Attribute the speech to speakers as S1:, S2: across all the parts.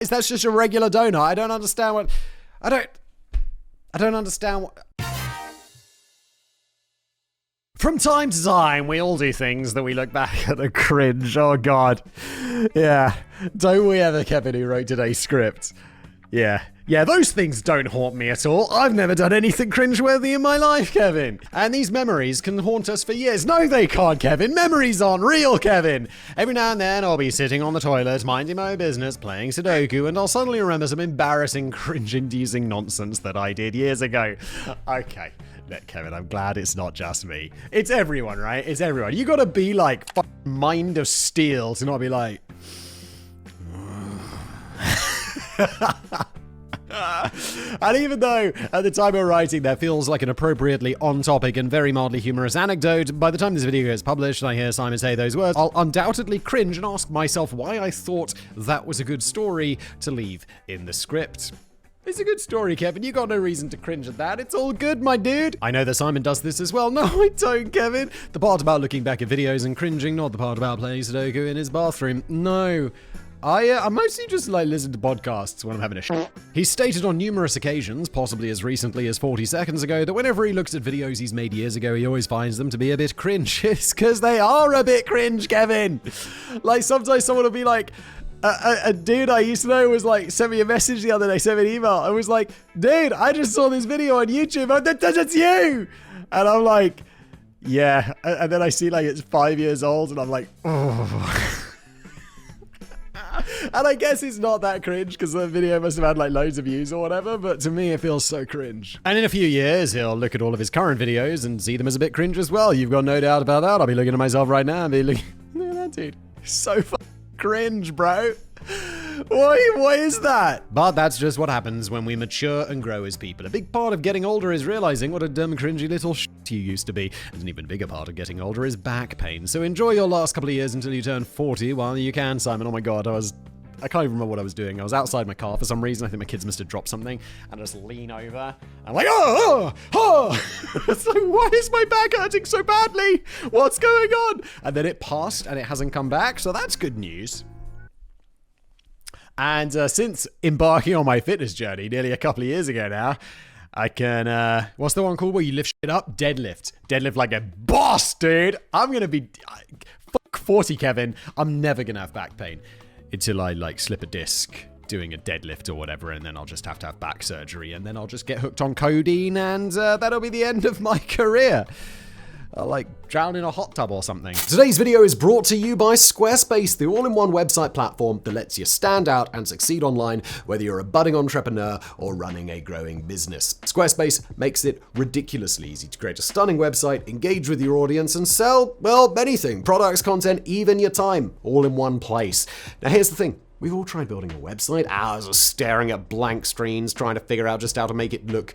S1: That's just a regular donut. I don't understand what... I don't understand what... From time to time, we all do things that we look back at and cringe. Oh, God. Yeah. Don't we ever, Kevin, who wrote today's script? Yeah. Yeah, those things don't haunt me at all. I've never done anything cringeworthy in my life, Kevin. And these memories can haunt us for years. No, they can't, Kevin. Memories aren't real, Kevin. Every now and then, I'll be sitting on the toilet, minding my own business, playing Sudoku, and I'll suddenly remember some embarrassing, cringe-inducing nonsense that I did years ago. Okay. Look, Kevin, I'm glad it's not just me. It's everyone, right? It's everyone. You gotta be like mind of steel to not be like... And even though at the time of writing that feels like an appropriately on-topic and very mildly humorous anecdote, by the time this video gets published and I hear Simon say those words, I'll undoubtedly cringe and ask myself why I thought that was a good story to leave in the script. It's a good story, Kevin. You got no reason to cringe at that. It's all good, my dude. I know that Simon does this as well. No, I don't, Kevin. The part about looking back at videos and cringing, not the part about playing Sudoku in his bathroom. No. I mostly just listen to podcasts when I'm having a shit. He's stated on numerous occasions, possibly as recently as 40 seconds ago, that whenever he looks at videos he's made years ago, he always finds them to be a bit cringe. It's because they are a bit cringe, Kevin. Like, sometimes someone will be like, a dude I used to know was like, sent me a message the other day, sent me an email. I was like, dude, I just saw this video on YouTube. Oh, that's you. And I'm like, yeah. And then I see like it's 5 years old and I'm like, oh. And I guess it's not that cringe because the video must have had like loads of views or whatever, but to me it feels so cringe. And in a few years, he'll look at all of his current videos and see them as a bit cringe as well. You've got no doubt about that. I'll be looking at myself right now and be looking, look at that dude. So cringe, bro. Why is that? But that's just what happens when we mature and grow as people. A big part of getting older is realizing what a dumb, cringy little shit you used to be. And an even bigger part of getting older is back pain. So enjoy your last couple of years until you turn 40 while you can, Simon. Oh my God, I can't even remember what I was doing. I was outside my car for some reason. I think my kids must have dropped something. And I just lean over. I'm like, oh. So why is my back hurting so badly? What's going on? And then it passed and it hasn't come back. So that's good news. And since embarking on my fitness journey nearly a couple of years ago now, I can, what's the one called where you lift shit up? Deadlift. Deadlift like a boss, dude. I'm going to be, fuck 40, Kevin. I'm never going to have back pain until I like slip a disc doing a deadlift or whatever, and then I'll just have to have back surgery, and then I'll just get hooked on codeine, and that'll be the end of my career. I'll like drown in a hot tub or something. Today's video is brought to you by Squarespace, the all-in-one website platform that lets you stand out and succeed online, whether you're a budding entrepreneur or running a growing business. Squarespace makes it ridiculously easy to create a stunning website, engage with your audience, and sell, well, anything. Products, content, even your time, all in one place. Now here's the thing. We've all tried building a website, hours of staring at blank screens, trying to figure out just how to make it look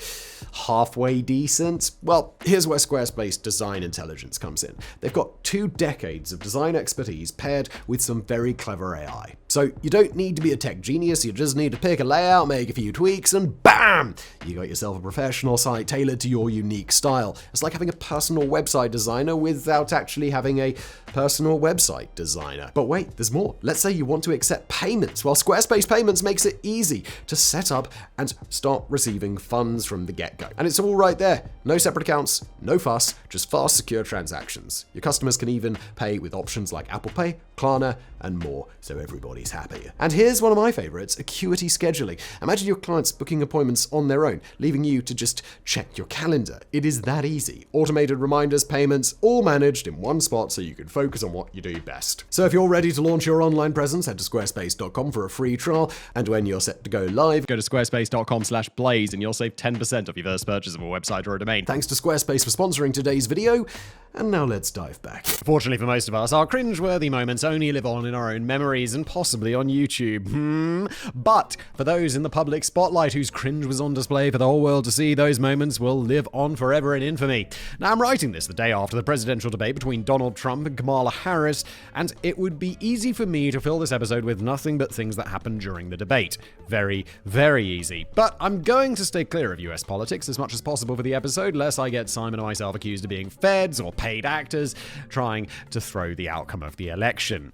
S1: halfway decent. Well, here's where Squarespace Design Intelligence comes in. They've got 2 decades of design expertise paired with some very clever AI. So you don't need to be a tech genius, you just need to pick a layout, make a few tweaks, and bam! You got yourself a professional site tailored to your unique style. It's like having a personal website designer without actually having a personal website designer. But wait, there's more. Let's say you want to accept payments. Well, Squarespace Payments makes it easy to set up and start receiving funds from the get-go. And it's all right there. No separate accounts, no fuss, just fast, secure transactions. Your customers can even pay with options like Apple Pay, Klarna, and more, so everybody's happy. And here's one of my favorites, Acuity Scheduling. Imagine your clients booking appointments on their own, leaving you to just check your calendar. It is that easy. Automated reminders, payments, all managed in one spot so you can focus on what you do best. So if you're ready to launch your online presence, head to squarespace.com for a free trial, and when you're set to go live, go to squarespace.com/blaze and you'll save 10% off your first purchase of a website or a domain. Thanks to Squarespace for sponsoring today's video, and now let's dive back. Fortunately for most of us, our cringe-worthy moments only live on in our own memories and possibly on YouTube. But for those in the public spotlight whose cringe was on display for the whole world to see, those moments will live on forever in infamy. Now, I'm writing this the day after the presidential debate between Donald Trump and Kamala Harris, and it would be easy for me to fill this episode with nothing but things that happened during the debate. Very, very easy. But I'm going to stay clear of US politics as much as possible for the episode, lest I get Simon and myself accused of being feds or paid actors trying to throw the outcome of the election.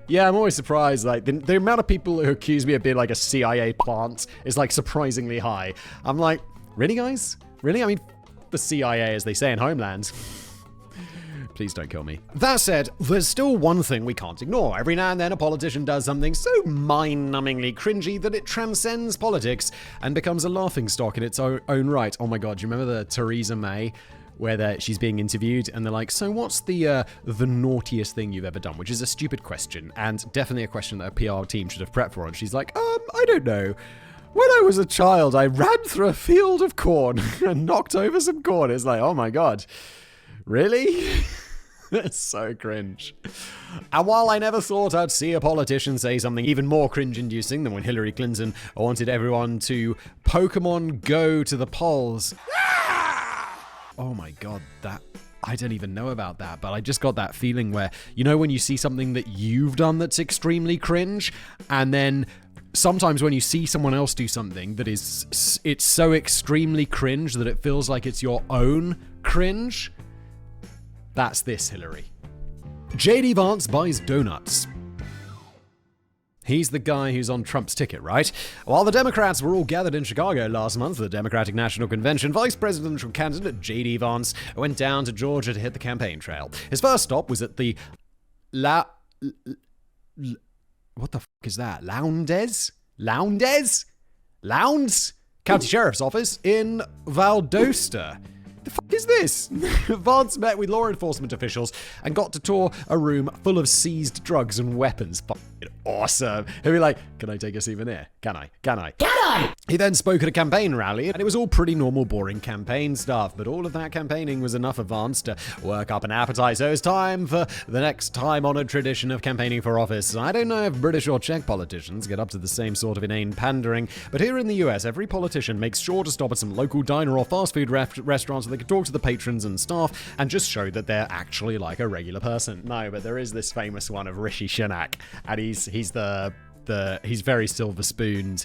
S1: Yeah, I'm always surprised. Like, the amount of people who accuse me of being like a CIA plant is like surprisingly high. I'm like, really, guys? Really? I mean, the CIA, as they say in Homeland. Please don't kill me. That said, there's still one thing we can't ignore. Every now and then a politician does something so mind-numbingly cringy that it transcends politics and becomes a laughingstock in its own right. Oh my god, do you remember the Theresa May? Where she's being interviewed and they're like, so what's the naughtiest thing you've ever done? Which is a stupid question and definitely a question that a PR team should have prepped for. And she's like, I don't know. When I was a child, I ran through a field of corn and knocked over some corn. It's like, oh my god. Really? That's so cringe. And while I never thought I'd see a politician say something even more cringe-inducing than when Hillary Clinton wanted everyone to Pokemon Go to the polls. Oh my god, I don't even know about that, but I just got that feeling where, you know, when you see something that you've done that's extremely cringe, and then sometimes when you see someone else do something that it's so extremely cringe that it feels like it's your own cringe. That's this, Hillary. JD Vance buys donuts. He's the guy who's on Trump's ticket, right? While the Democrats were all gathered in Chicago last month for the Democratic National Convention, Vice Presidential candidate JD Vance went down to Georgia to hit the campaign trail. His first stop was at the what the fuck is that? Lowndes County Sheriff's Office in Valdosta. The fuck is this? Vance met with law enforcement officials and got to tour a room full of seized drugs and weapons. Fucking awesome. He'll be like, can I take a souvenir? Can I? He then spoke at a campaign rally, and it was all pretty normal, boring campaign stuff, but all of that campaigning was enough of Vance to work up an appetite, so it's time for the next time-honored tradition of campaigning for office. I don't know if British or Czech politicians get up to the same sort of inane pandering, but here in the US, every politician makes sure to stop at some local diner or fast food restaurant so they can talk to the patrons and staff and just show that they're actually like a regular person. No, but there is this famous one of Rishi Sunak, and he's very silver-spooned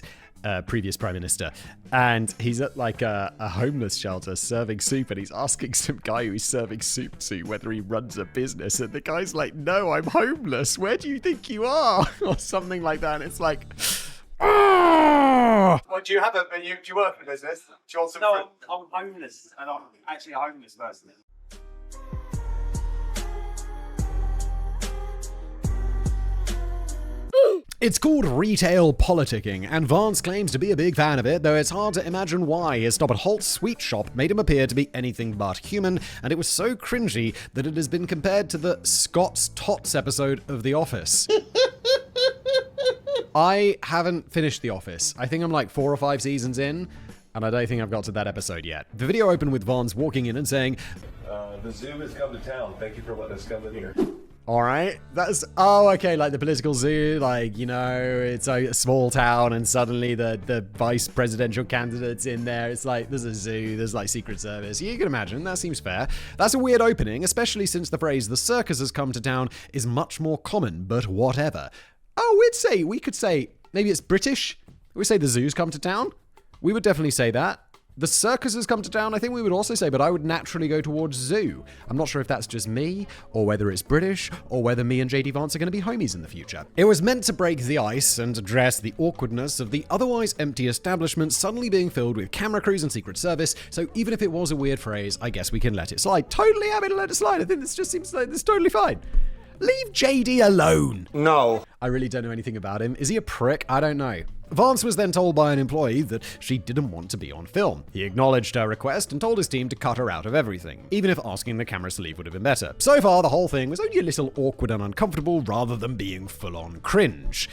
S1: previous prime minister, and he's at like a homeless shelter serving soup, and he's asking some guy who he's serving soup to whether he runs a business, and the guy's like, no, I'm homeless, where do you think you are? Or something like that, and it's like, oh!
S2: Well, do you work in a business? Do you want some
S3: No, I'm homeless, and I'm actually a homeless person.
S1: It's called retail politicking, and Vance claims to be a big fan of it, though it's hard to imagine why his stop at Holt's Sweet Shop made him appear to be anything but human, and it was so cringy that it has been compared to the Scott's Tots episode of The Office. I haven't finished The Office. I think I'm like 4 or 5 seasons in, and I don't think I've got to that episode yet. The video opened with Vance walking in and saying,
S2: the zoo has come to town. Thank you for letting us come in here.
S1: all right, okay, like the political zoo, like, you know, it's a small town and suddenly the vice presidential candidate's in there. It's like, there's a zoo, there's like Secret Service. You can imagine, that seems fair. That's a weird opening, especially since the phrase, the circus has come to town, is much more common, but whatever. Oh, we could say, maybe it's British. We say the zoo's come to town. We would definitely say that. The circus has come to town, I think we would also say, but I would naturally go towards zoo. I'm not sure if that's just me, or whether it's British, or whether me and JD Vance are going to be homies in the future. It was meant to break the ice and address the awkwardness of the otherwise empty establishment suddenly being filled with camera crews and Secret Service, so even if it was a weird phrase, I guess we can let it slide. Totally happy to let it slide. I think this just seems like this is totally fine. Leave JD alone.
S2: No.
S1: I really don't know anything about him. Is he a prick? I don't know. Vance was then told by an employee that she didn't want to be on film. He acknowledged her request and told his team to cut her out of everything, even if asking the cameras to leave would have been better. So far, the whole thing was only a little awkward and uncomfortable rather than being full-on cringe.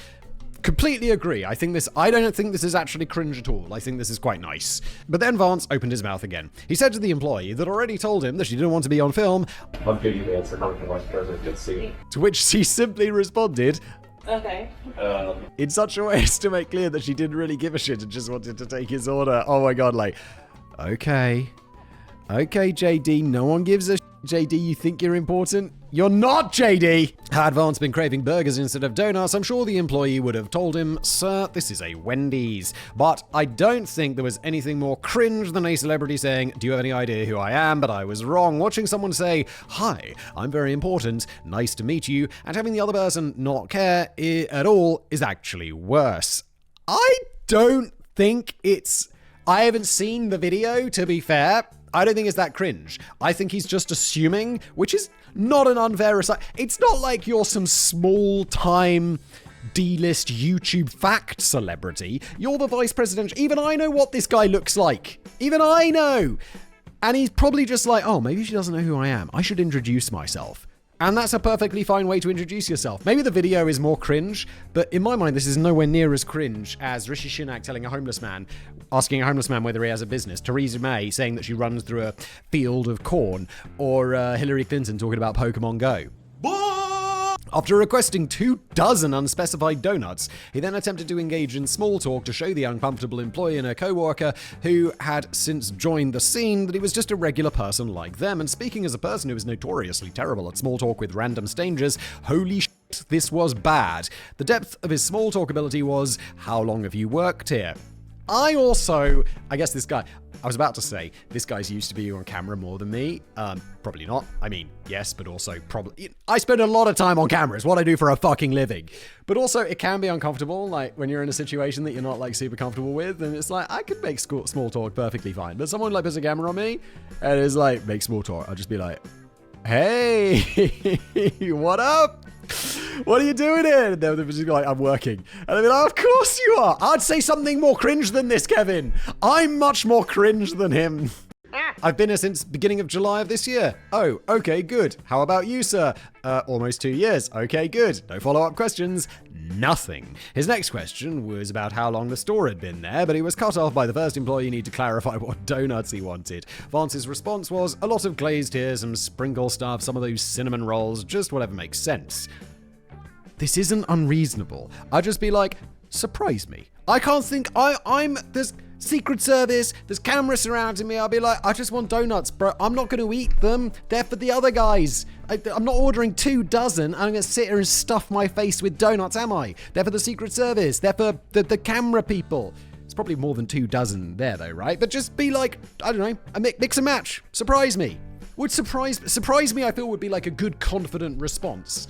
S1: Completely agree. I don't think this is actually cringe at all. I think this is quite nice. But then Vance opened his mouth again. He said to the employee that already told him that she didn't want to be on film.
S2: I'm good, you answer coming from Vice President. Good to see you.
S1: To which she simply responded,
S4: okay.
S1: in such a way as to make clear that she didn't really give a shit and just wanted to take his order. Oh my god, like, okay, JD, no one gives a shit. JD, you think you're important? You're not, JD! Had Vance been craving burgers instead of donuts, I'm sure the employee would have told him, "Sir, this is a Wendy's." But I don't think there was anything more cringe than a celebrity saying, "Do you have any idea who I am?" But I was wrong. Watching someone say, "Hi, I'm very important, nice to meet you," and having the other person not care at all is actually worse. I don't think it's... I haven't seen the video, to be fair. I don't think it's that cringe. I think he's just assuming, which is not an unfair assumption. It's not like you're some small-time D-list YouTube fact celebrity. You're the vice president. Even I know what this guy looks like. Even I know. And he's probably just like, oh, maybe she doesn't know who I am. I should introduce myself. And that's a perfectly fine way to introduce yourself. Maybe the video is more cringe, but in my mind, this is nowhere near as cringe as Rishi Sunak asking a homeless man whether he has a business, Theresa May saying that she runs through a field of corn, or Hillary Clinton talking about Pokemon Go. After requesting 24 unspecified donuts, he then attempted to engage in small talk to show the uncomfortable employee and her co-worker, who had since joined the scene, that he was just a regular person like them. And speaking as a person who is notoriously terrible at small talk with random strangers, holy shit, this was bad. The depth of his small talk ability was, "How long have you worked here?" I guess this guy, I was about to say, this guy's used to be on camera more than me. Probably not. I mean, yes, but also probably, I spend a lot of time on camera. It's what I do for a fucking living. But also, it can be uncomfortable, like, when you're in a situation that you're not, like, super comfortable with, and it's like, I could make small talk perfectly fine. But someone, like, puts a camera on me, and is like, make small talk. I'll just be like, "Hey, what up? What are you doing here?" And they'll just be like, "I'm working." And I'll be like, "Of course you are." I'd say something more cringe than this, Kevin. I'm much more cringe than him. I've been here since beginning of July of this year. Oh, okay, good. How about you, sir? Almost 2 years. Okay, good. No follow-up questions. Nothing. His next question was about how long the store had been there, but he was cut off by the first employee need to clarify what donuts he wanted. Vance's response was, "A lot of glazed here, some sprinkle stuff, some of those cinnamon rolls, just whatever makes sense." This isn't unreasonable. I'd just be like, surprise me. I can't think, there's Secret Service, there's cameras surrounding me. I'll be like, I just want donuts, bro. I'm not going to eat them. They're for the other guys. I'm not ordering 24. I'm going to sit here and stuff my face with donuts, am I? They're for the Secret Service. They're for the camera people. It's probably more than 24 there though, right? But just be like, I don't know, a mix and match. Surprise me. Would surprise me, I feel, would be like a good, confident response.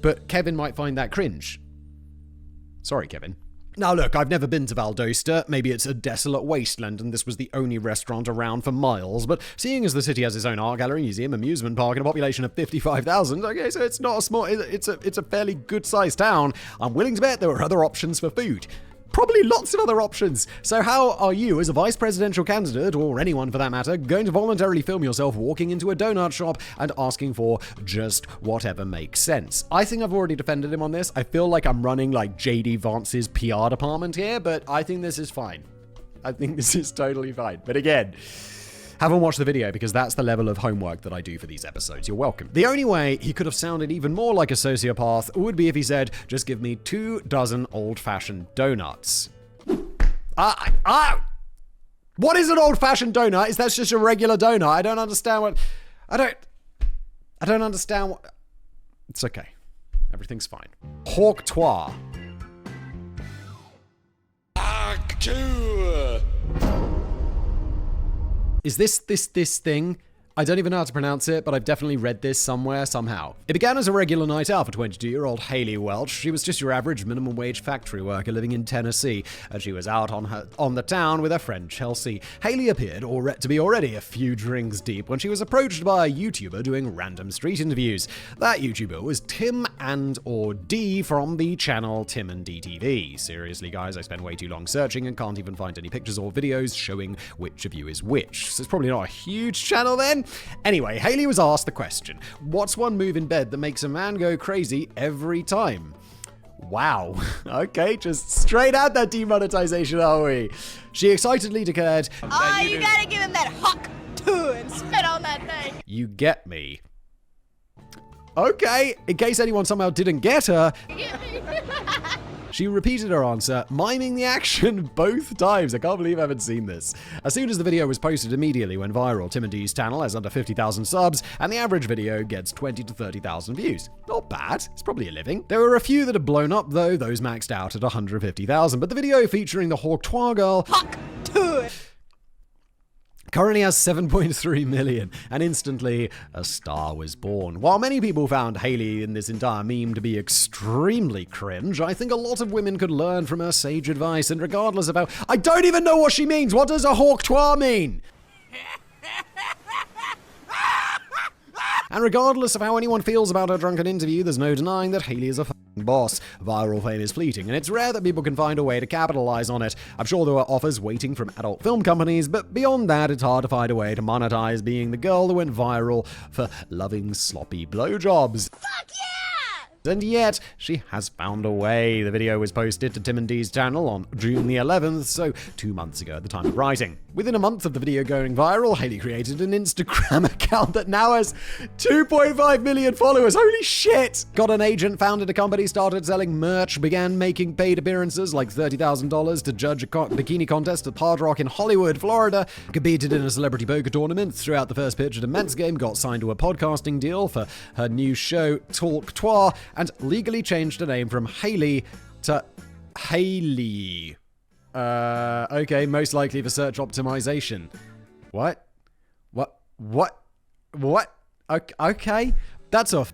S1: But Kevin might find that cringe. Sorry, Kevin. Now look, I've never been to Valdosta. Maybe it's a desolate wasteland and this was the only restaurant around for miles. But seeing as the city has its own art gallery, museum, amusement park, and a population of 55,000, okay, so it's not a small, it's a fairly good-sized town. I'm willing to bet there were other options for food. Probably lots of other options. So how are you, as a vice presidential candidate, or anyone for that matter, going to voluntarily film yourself walking into a donut shop and asking for just whatever makes sense? I think I've already defended him on this. I feel like I'm running like JD Vance's PR department here, but I think this is fine. I think this is totally fine. But again, haven't watched the video because that's the level of homework that I do for these episodes. You're welcome. The only way he could have sounded even more like a sociopath would be if he said, "Just give me 24 old-fashioned donuts." What is an old-fashioned donut? Is that just a regular donut? I don't understand what... I don't understand what... It's okay. Everything's fine. Hawk Tuah. Hawk Tuah. Is this thing? I don't even know how to pronounce it, but I've definitely read this somewhere, somehow. It began as a regular night out for 22-year-old Haley Welch. She was just your average minimum wage factory worker living in Tennessee, and she was out on the town with her friend Chelsea. Haley appeared to be already a few drinks deep when she was approached by a YouTuber doing random street interviews. That YouTuber was Tim and/or D from the channel Tim and DTV. Seriously, guys, I spent way too long searching and can't even find any pictures or videos showing which of you is which. So it's probably not a huge channel then. Anyway, Haley was asked the question, what's one move in bed that makes a man go crazy every time? Wow. Okay, just straight at that demonetization, are we? She excitedly declared,
S4: "Oh, you gotta give him that Hawk Tuah and spit on that thing."
S1: You get me. Okay, in case anyone somehow didn't get her, She repeated her answer, miming the action both times. I can't believe I haven't seen this. As soon as the video was posted, immediately went viral. Tim and Dee's channel has under 50,000 subs, and the average video gets 20 to 30,000 views. Not bad. It's probably a living. There were a few that have blown up, though. Those maxed out at 150,000. But the video featuring the Hawk Tuah girl,
S4: Hawk Tuah,
S1: currently has 7.3 million, and instantly a star was born. While many people found Hailey in this entire meme to be extremely cringe, I think a lot of women could learn from her sage advice, and regardless of how— I don't even know what she means! What does a Hawk Tuah mean? And regardless of how anyone feels about her drunken interview, there's no denying that Hailey is a f***ing boss. Viral fame is fleeting, and it's rare that people can find a way to capitalize on it. I'm sure there are offers waiting from adult film companies, but beyond that, it's hard to find a way to monetize being the girl that went viral for loving sloppy blowjobs.
S4: fuck yeah!
S1: And yet, she has found a way. The video was posted to Tim and Dee's channel on June the 11th, so 2 months ago at the time of writing. Within a month of the video going viral, Hailey created an Instagram account that now has 2.5 million followers. Holy shit! Got an agent, founded a company, started selling merch, began making paid appearances like $30,000 to judge a bikini contest at Hard Rock in Hollywood, Florida, competed in a celebrity poker tournament, threw out the first pitch at a Mets game, got signed to a podcasting deal for her new show, Hawk Tuah, and legally changed her name from Hailey to Hailey. Okay, most likely for search optimization. What? Okay. That's a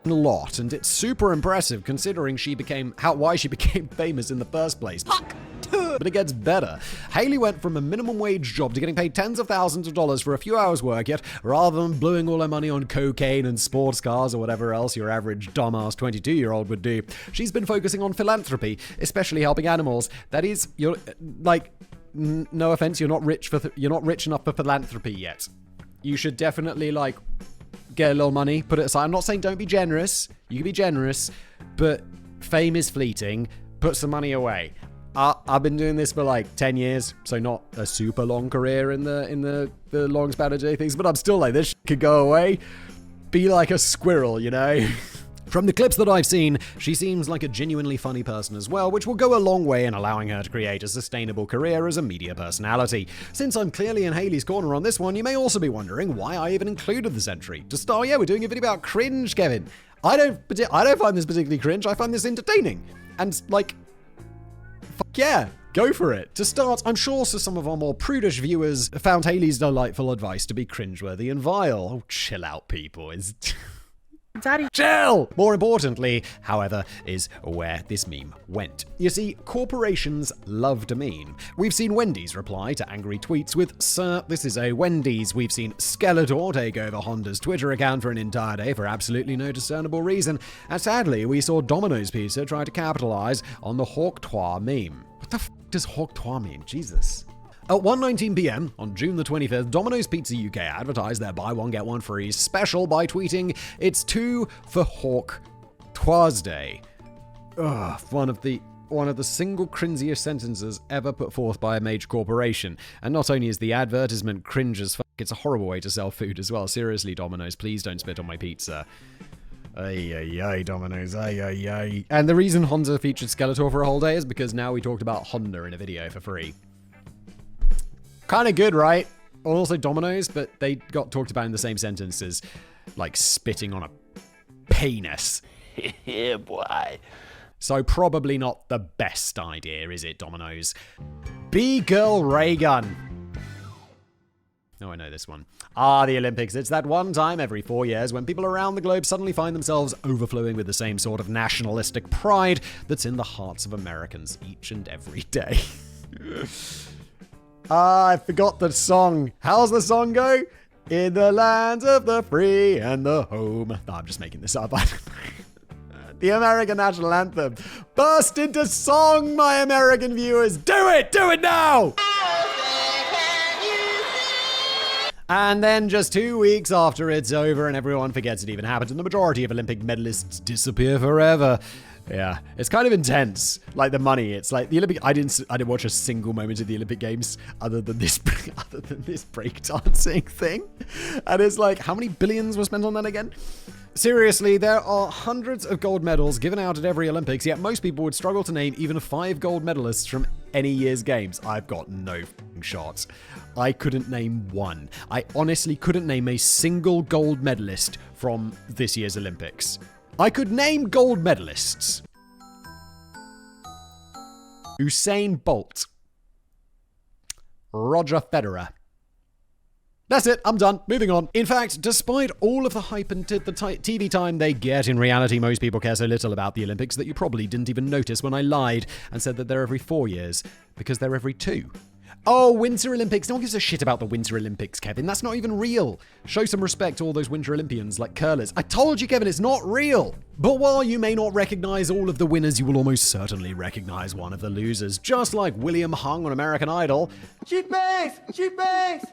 S1: lot, and it's super impressive considering why she became famous in the first place.
S4: Hawk Tuah.
S1: But it gets better. Hailey went from a minimum wage job to getting paid tens of thousands of dollars for a few hours work, yet rather than blowing all her money on cocaine and sports cars or whatever else your average dumbass 22-year-old would do, she's been focusing on philanthropy, especially helping animals. That is, you're like, no offense, you're not rich enough for philanthropy yet. You should definitely get a little money, put it aside. I'm not saying don't be generous. You can be generous, but fame is fleeting. Put some money away. I've been doing this for 10 years, so not a super long career in the long span of doing things, but I'm still this could go away. Be like a squirrel, you know? From the clips that I've seen, she seems like a genuinely funny person as well, which will go a long way in allowing her to create a sustainable career as a media personality. Since I'm clearly in Hailey's corner on this one, you may also be wondering why I even included this entry. To start, yeah, we're doing a video about cringe, Kevin. I don't find this particularly cringe. I find this entertaining. And fuck yeah. Go for it. To start, I'm sure some of our more prudish viewers found Hailey's delightful advice to be cringeworthy and vile. Oh, chill out, people. Daddy, chill! More importantly, however, is where this meme went. You see, corporations love to meme. We've seen Wendy's reply to angry tweets with, "Sir, this is a Wendy's." We've seen Skeletor take over Honda's Twitter account for an entire day for absolutely no discernible reason. And sadly, we saw Domino's Pizza try to capitalize on the Hawk Tuah meme. What the f*** does Hawk Tuah mean? Jesus. At 1:19 p.m. on June the 25th, Domino's Pizza UK advertised their buy one get one free special by tweeting, "It's 2 for Hawk Tuah's Day." Ugh, one of the single cringiest sentences ever put forth by a major corporation. And not only is the advertisement cringe as fuck, it's a horrible way to sell food as well. Seriously, Domino's, please don't spit on my pizza. Ay, Domino's, ay. And the reason Honda featured Skeletor for a whole day is because now we talked about Honda in a video for free. Kind of good, right? Also Domino's, but they got talked about in the same sentence as, spitting on a penis.
S5: Yeah, boy.
S1: So probably not the best idea, is it, Domino's? B-Girl Ray Gun. Oh, I know this one. The Olympics. It's that one time every 4 years when people around the globe suddenly find themselves overflowing with the same sort of nationalistic pride that's in the hearts of Americans each and every day. I forgot the song. How's the song go? In the lands of the free and the home. No, I'm just making this up. The American national anthem. Burst into song, my American viewers. Do it now. And then just 2 weeks after it's over and everyone forgets it even happened and the majority of Olympic medalists disappear forever. Yeah, it's kind of intense. Like the money, it's like the Olympic. I didn't watch a single moment of the Olympic Games other than this breakdancing thing. And it's like, how many billions were spent on that again? Seriously, there are hundreds of gold medals given out at every Olympics, yet most people would struggle to name even 5 gold medalists from any year's games. I've got no shot. I couldn't name one. I honestly couldn't name a single gold medalist from this year's Olympics. I could name gold medalists. Usain Bolt. Roger Federer. That's it, I'm done. Moving on. In fact, despite all of the hype and the TV time they get, in reality, most people care so little about the Olympics that you probably didn't even notice when I lied and said that they're every 4 years, because they're every 2. Oh, Winter Olympics. No one gives a shit about the Winter Olympics, Kevin. That's not even real. Show some respect to all those Winter Olympians like curlers. I told you, Kevin, it's not real. But while you may not recognize all of the winners, you will almost certainly recognize one of the losers. Just like William Hung on American Idol.
S6: She bangs! She bangs!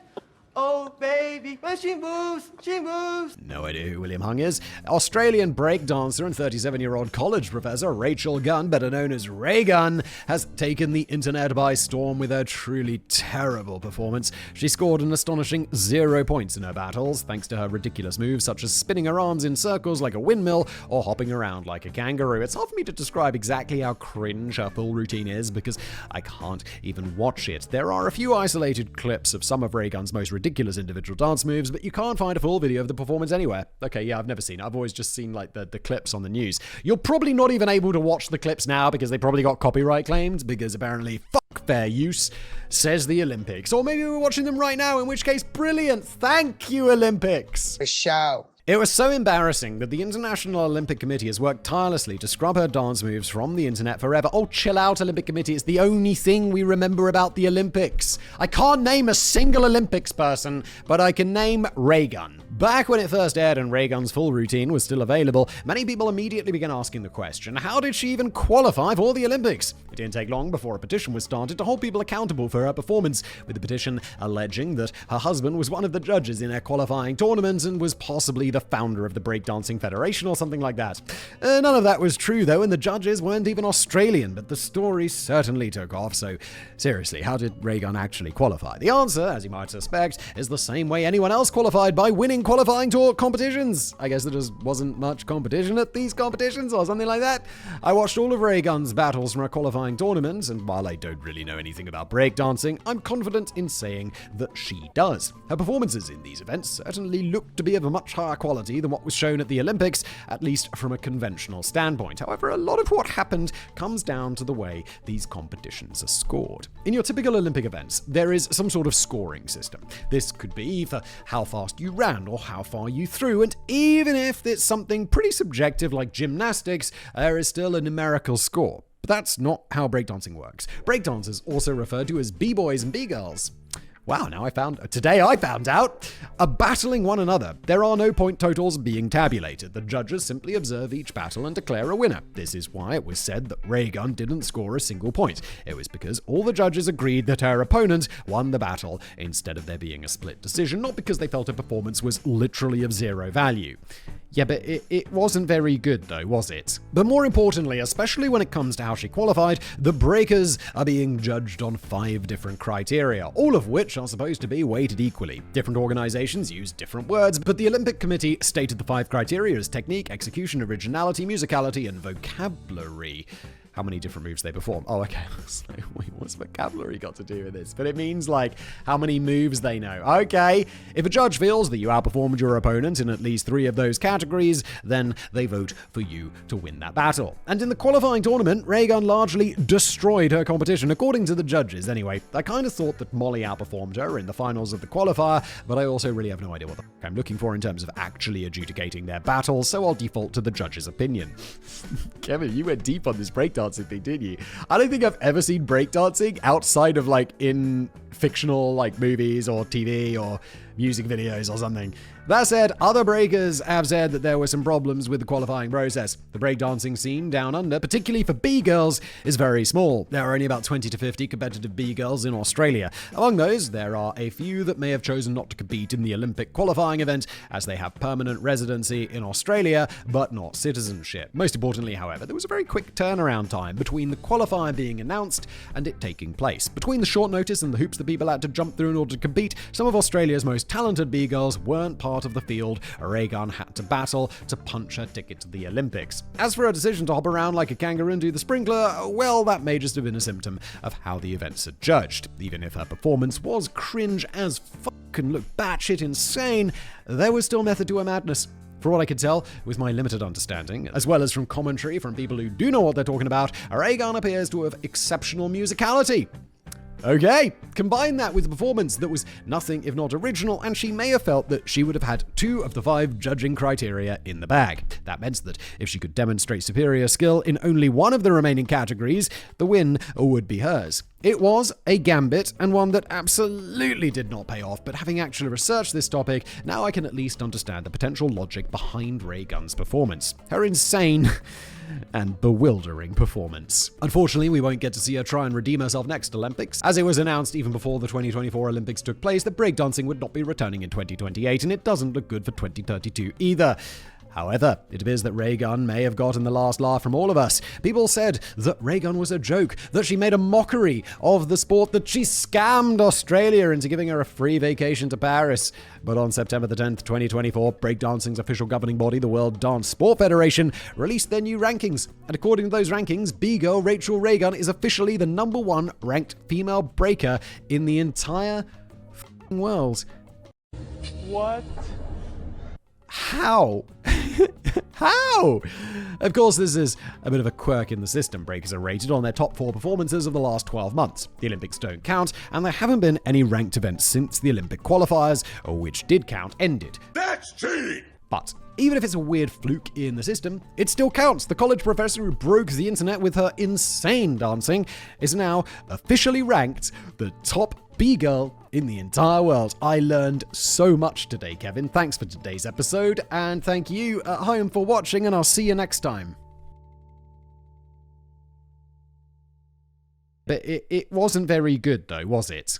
S6: Oh, baby, when she moves, she moves.
S1: No idea who William Hung is. Australian breakdancer and 37-year-old college professor Rachel Gunn, better known as Ray Gunn, has taken the internet by storm with her truly terrible performance. She scored an astonishing 0 points in her battles, thanks to her ridiculous moves such as spinning her arms in circles like a windmill or hopping around like a kangaroo. It's hard for me to describe exactly how cringe her full routine is because I can't even watch it. There are a few isolated clips of some of Ray Gunn's most ridiculous individual dance moves, but you can't find a full video of the performance anywhere. Okay, yeah, I've never seen it. I've always just seen like the clips on the news. You're probably not even able to watch the clips now because they probably got copyright claimed because apparently fuck fair use, says the Olympics. Or maybe we're watching them right now, in which case, brilliant. Thank you, Olympics.
S6: A show.
S1: It was so embarrassing that the International Olympic Committee has worked tirelessly to scrub her dance moves from the internet forever. Oh, chill out, Olympic Committee. It's the only thing we remember about the Olympics. I can't name a single Olympics person, but I can name Ray Gunn. Back when it first aired and Ray Gunn's full routine was still available, many people immediately began asking the question, how did she even qualify for the Olympics? It didn't take long before a petition was started to hold people accountable for her performance, with the petition alleging that her husband was one of the judges in her qualifying tournament and was possibly the founder of the Breakdancing Federation or something like that. None of that was true though, and the judges weren't even Australian, but the story certainly took off. So seriously, how did Ray Gunn actually qualify? The answer, as you might suspect, is the same way anyone else qualified, by winning qualifying tour competitions. I guess there just wasn't much competition at these competitions or something like that. I watched all of Ray Gunn's battles from her qualifying tournaments, and while I don't really know anything about breakdancing, I'm confident in saying that she does. Her performances in these events certainly look to be of a much higher quality than what was shown at the Olympics, at least from a conventional standpoint. However, a lot of what happened comes down to the way these competitions are scored. In your typical Olympic events, there is some sort of scoring system. This could be for how fast you ran or how far you threw, and even if it's something pretty subjective like gymnastics, there is still a numerical score. But that's not how breakdancing works. Breakdancers, also referred to as b-boys and b-girls, wow, today I found out, are battling one another. There are no point totals being tabulated. The judges simply observe each battle and declare a winner. This is why it was said that Ray Gunn didn't score a single point. It was because all the judges agreed that her opponent won the battle instead of there being a split decision, not because they felt her performance was literally of zero value. Yeah, but it wasn't very good though, was it? But more importantly, especially when it comes to how she qualified, the breakers are being judged on 5 different criteria, all of which are supposed to be weighted equally. Different organizations use different words, but the Olympic Committee stated the 5 criteria as technique, execution, originality, musicality, and vocabulary. How many different moves they perform. Oh, okay. So, wait, what's vocabulary got to do with this? But it means like how many moves they know. Okay. If a judge feels that you outperformed your opponent in at least 3 of those categories, then they vote for you to win that battle. And in the qualifying tournament, Ray Gunn largely destroyed her competition, according to the judges. Anyway, I kind of thought that Molly outperformed her in the finals of the qualifier, but I also really have no idea what the I'm looking for in terms of actually adjudicating their battles, so I'll default to the judge's opinion. Kevin, you went deep on this breakdancing thing, didn't you? I don't think I've ever seen breakdancing outside of like in fictional like movies or TV or music videos or something. That said, other breakers have said that there were some problems with the qualifying process. The breakdancing scene down under, particularly for B-girls, is very small. There are only about 20 to 50 competitive B-girls in Australia. Among those, there are a few that may have chosen not to compete in the Olympic qualifying event as they have permanent residency in Australia, but not citizenship. Most importantly, however, there was a very quick turnaround time between the qualifier being announced and it taking place. Between the short notice and the hoops that people had to jump through in order to compete, some of Australia's most talented B-girls weren't part of the field Reagan had to battle to punch her ticket to the Olympics. As for her decision to hop around like a kangaroo and do the sprinkler, well, that may just have been a symptom of how the events are judged. Even if her performance was cringe as fuck and looked batshit insane, there was still method to her madness. For what I could tell, with my limited understanding, as well as from commentary from people who do know what they're talking about, Reagan appears to have exceptional musicality. Okay, combine that with a performance that was nothing if not original, and she may have felt that she would have had 2 of the 5 judging criteria in the bag. That meant that if she could demonstrate superior skill in only one of the remaining categories, the win would be hers. It was a gambit, and one that absolutely did not pay off, but having actually researched this topic, now I can at least understand the potential logic behind Ray Gunn's performance. Her insane and bewildering performance. Unfortunately, we won't get to see her try and redeem herself next Olympics, as it was announced even before the 2024 Olympics took place that breakdancing would not be returning in 2028, and it doesn't look good for 2032 either. However, it appears that Ray Gunn may have gotten the last laugh from all of us. People said that Ray Gunn was a joke, that she made a mockery of the sport, that she scammed Australia into giving her a free vacation to Paris. But on September the 10th, 2024, breakdancing's official governing body, the World Dance Sport Federation, released their new rankings. And according to those rankings, B-girl Rachel Ray Gunn is officially the number 1 ranked female breaker in the entire world.
S6: What?
S1: How? How? Of course, this is a bit of a quirk in the system. Breakers are rated on their top 4 performances of the last 12 months. The Olympics don't count, and there haven't been any ranked events since the Olympic qualifiers, which did count, ended.
S2: That's cheating!
S1: But even if it's a weird fluke in the system, it still counts. The college professor who broke the internet with her insane dancing is now officially ranked the top B-girl in the entire world. I learned so much today, Kevin. Thanks for today's episode, and thank you at home for watching, and I'll see you next time. But it wasn't very good though, was it?